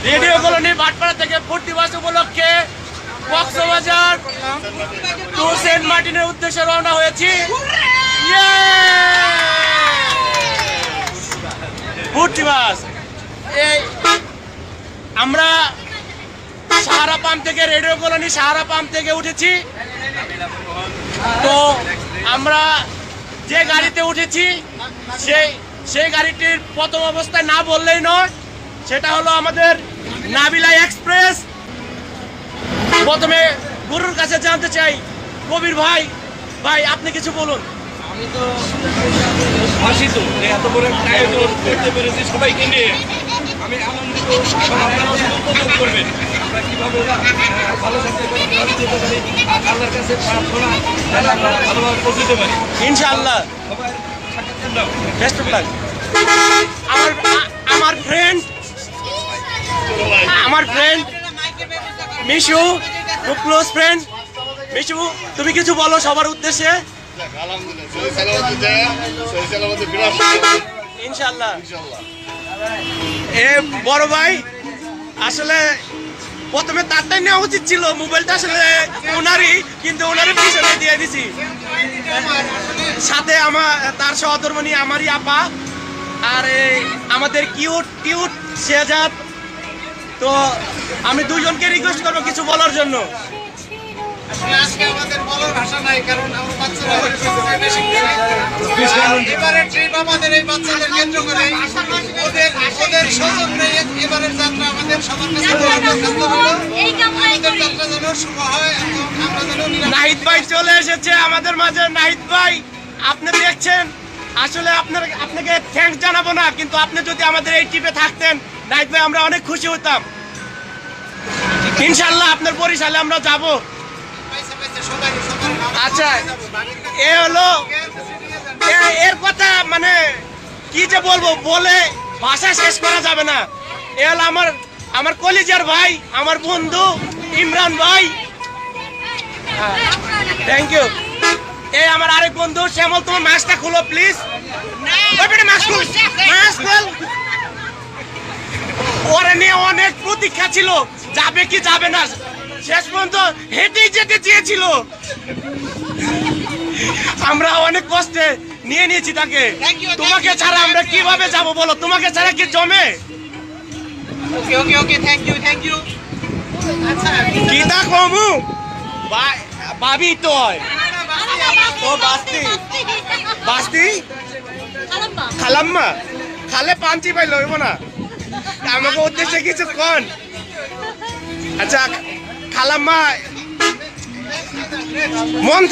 Radio colony Bhatpara থেকে food দিবস উপলক্ষে কক্সবাজার টু সেন্ট মার্টিনের উদ্দেশ্যে রওনা হয়েছি। ফুড দিবস এই আমরা সাহারা পাম্প থেকে রেডিও কলোনি সাহারা পাম্প থেকে উঠেছি। তো আমরা যে গাড়িতে উঠেছি সেই গাড়িটির প্রথম অবস্থায় না বললেই নয়, সেটা হলো আমাদের নাবিলা এক্সপ্রেস। প্রথমে গুরুর কাছে জানতে চাই, কবির ভাই আপনি কিছু বলুন। আমি তো ভাষিত এত বড় একটা আয়োজন করতে পেরেছি সবাইকে নিয়ে, আমি আনন্দিত। আপনারাও উপভোগ করবেন আমরা কীভাবে ভালো থাকতে পারি, আল্লাহর কাছে প্রার্থনা আমরা ভালোভাবে পৌঁছতে পারি ইনশাআল্লাহ। সবাই সাক্ষাৎ দাও। Best of luck. আমার ফ্রেন্ড মিশু, খুব ক্লোজ ফ্রেন্ড। মিশু, তুমি কিছু বলো সবার উদ্দেশ্যে। ইনশাআল্লাহ। এ বড় ভাই, আসলে প্রথমে তারটাই নেওয়া উচিত ছিল, মোবাইলটা আসলে ওনারই, কিন্তু ওনারই পিছনে দিয়ে দিছি। সাথে তার সহধর্মিণী আমারই আপা, আর আমাদের কিউট শেহজাদ। তো আমি দুজনকে রিকোয়েস্ট করবো কিছু বলার জন্য। আজকে আমাদের বলার ভাষা নাই, কারণ আমার বাচ্চারা এবারে ট্রিপ আমাদের এই বাচ্চাদের কেন্দ্র করে ওদের সৌজন্যে এবারের যাত্রা আমাদের সবার কাছে আমাদের যাত্রা যেন শুভ হয়। আমরা যেন নাহিদ ভাই চলে এসেছে আমাদের মাঝে। নাহিদ ভাই, আপনি দেখছেন, আসলে আপনাকে থ্যাঙ্কস জানাবো না, কিন্তু আপনি যদি আমাদের এই ট্রিপে থাকতেন নাহিদ ভাই, আমরা অনেক খুশি হতাম। ইনশাআল্লাহ আপনার বরিশালে আমরা যাব। আচ্ছা, এ হলো এর কথা, মানে কি যে বলবো, বলে ভাষা শেষ করা যাবে না। এ হলো আমার কলিজার ভাই, আমার বন্ধু ইমরান ভাই। Thank you. এই আমার আরেক বন্ধু শ্যামল, তোমার মাস্কটা খুলো প্লিজ। ওরা নিয়ে অনেক প্রতীক্ষা ছিল, যাবে কি যাবে না, শেষ পর্যন্ত হেঁটেই যেতে চেয়েছিল। আমরা অনেক কষ্টে নিয়েছি তাকে। তোমাকে ছাড়া আমরা কিভাবে যাব বলো, তোমাকে ছাড়া কি জমে? Okay thank you. আচ্ছা, কি তা কমু ভাবি তো হয়। ও বাস্তি খালাম্মা খালে পাঞ্চি পাই লইব না, আমাকে উদ্দেশ্যে কিছু কন। আচ্ছা খালাম্মা মন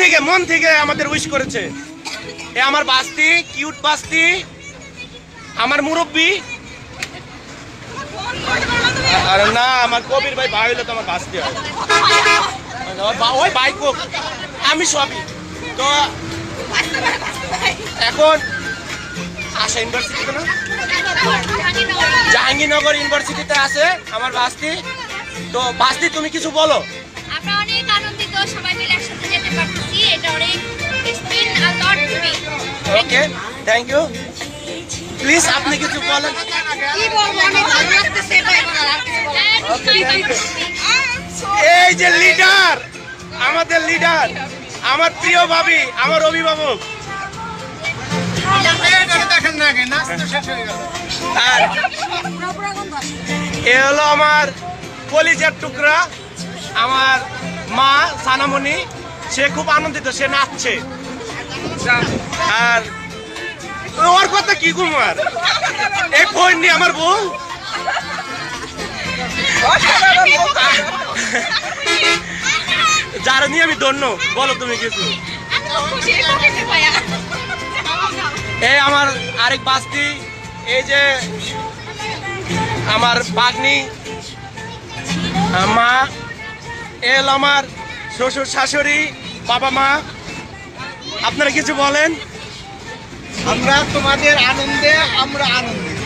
থেকে আমাদের উইশ করেছে। এ আমার বাস্তি, কিউট বাস্তি, আমার মুরব্বী। আরে না, আমার কবির ভাই হইলে তো আমার বাস্তি হয়। ওই বাইক হোক, আমি সবই। তো এখন আসা ইউনিভার্সিটিতে না, জাহাঙ্গীরনগর ইউনিভার্সিটিতে আছে আমার বাস্তি। তো বাস্তি, তুমি কিছু বলো। আমরা অনেক আনন্দিত, সবাই মিলে একসাথে যেতে পারতেছি, এটা অনেক ওকে, থ্যাংক ইউ। প্লিজ আপনি কিছু বলেন। কি বলবো, অনেক ভালো লাগতেছে। এই যে লিডার, আমাদের লিডার, আমার প্রিয় ভাবি, আমার অভিভাবক। দেখেন না, নাচ তো শেষ হয়ে গেল। আর এ হলো আমার কলিজার টুকরা, আমার মা সানামণি। সে খুব আনন্দিত, সে নাচছে। আর ওর কথা কি কুমার, এই ফোন নিয়ে আমার বউ। যারা নিয়ে আমি ধন্য, বলো তুমি কিছু। এই আমার আরেক বাস্তি, এই যে আমার বাগনি মা, এল আমার শ্বশুর শাশুড়ি, বাবা মা। আপনারা কিছু বলেন। আমরা তোমাদের আনন্দে আমরা আনন্দিত।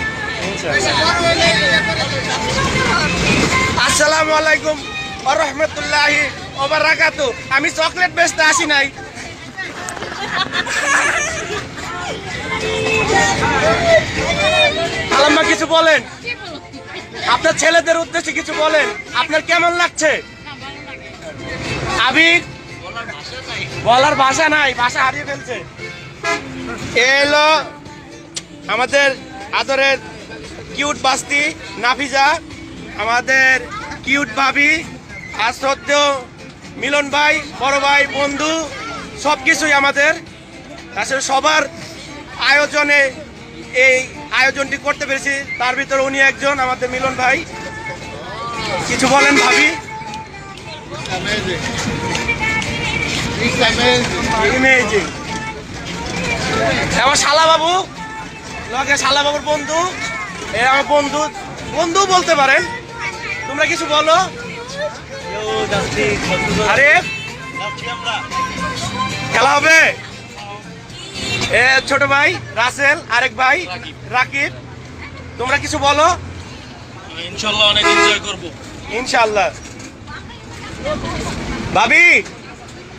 আসসালামু আলাইকুম ওয়া রাহমাতুল্লাহি ওয়া বারাকাতুহু। আমি চকলেট বেচতে আসি নাই। খালাম্মা কিছু বলেন। আপনার ছেলেদের উদ্দেশ্যে কিছু বলেন, আপনার কেমন লাগছে? আবির বলার ভাষা নাই, ভাষা হারিয়ে ফেলছে। এলো আমাদের আদরের কিউট বাস্তি নাফিজা, আমাদের কিউট ভাবি, আর শ্রদ্ধেয় মিলন ভাই, বড় ভাই, বন্ধু, সব কিছুই আমাদের আসলে সবার আয়োজনে এই আয়োজনটি করতে পেরেছি। তার ভিতরে উনি একজন, আমাদের মিলন ভাই। কিছু বলেন ভাবি? Amazing. আমার শালা বাবু, লগে শালা বাবুর বন্ধু, এ আমার বন্ধু, বন্ধু বলতে পারেন। তোমরা কিছু বলো। আরে খেলা হবে। এ ছোট ভাই রাসেল, আরেক ভাই রাকিব, তোমরা কিছু বলো। ইনশাআল্লাহ অনেক এনজয় করব। ইনশাআল্লাহ। ভাবি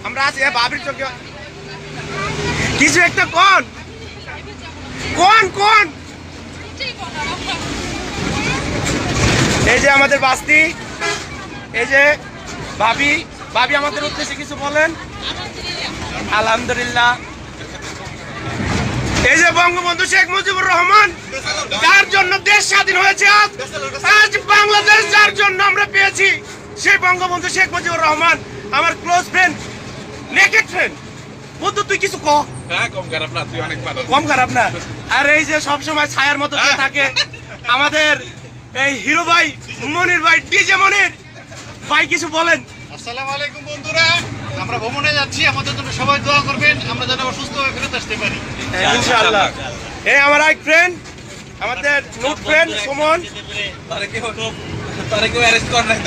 আমরা আছি, ভাবির চোখে কিছু একটা কোন কোন কোন এই যে আমাদের বাস্তি, এই যে ভাবি, ভাবি আমাদের উদ্দেশ্যে কিছু বলেন। আলহামদুলিল্লাহ। এই যে বঙ্গবন্ধু শেখ মুজিবুর রহমান, যার জন্য দেশ স্বাধীন হয়েছে, আজ বাংলাদেশ যার জন্য আমরা পেয়েছি, সেই বঙ্গবন্ধু শেখ মুজিবুর রহমান আমার ক্লোজ ফ্রেন্ড, নেকেড ফ্রেন্ড। বন্ধু তুই কিছু কহ। কম খারাপ না, তুই অনেক ভালো। কম খারাপ না। আর এই যে সবসময় ছায়ার মতো যে থাকে আমাদের এই হিরো ভাই, মনির ভাই, ডিজে মনির ভাই, কিছু বলেন। আসসালামু আলাইকুম বন্ধুরা, আমরা ভ্রমণে যাচ্ছি, আমাদের জন্য সবাই দোয়া করবেন, আমরা যেন সুস্থভাবে ফেরত আসতে পারি। ইনশাআল্লাহ। এই আমার এক ফ্রেন্ড, আমাদের নোট ফ্রেন্ড সুমন। তারে কেউ অ্যারেস্ট করে নাই।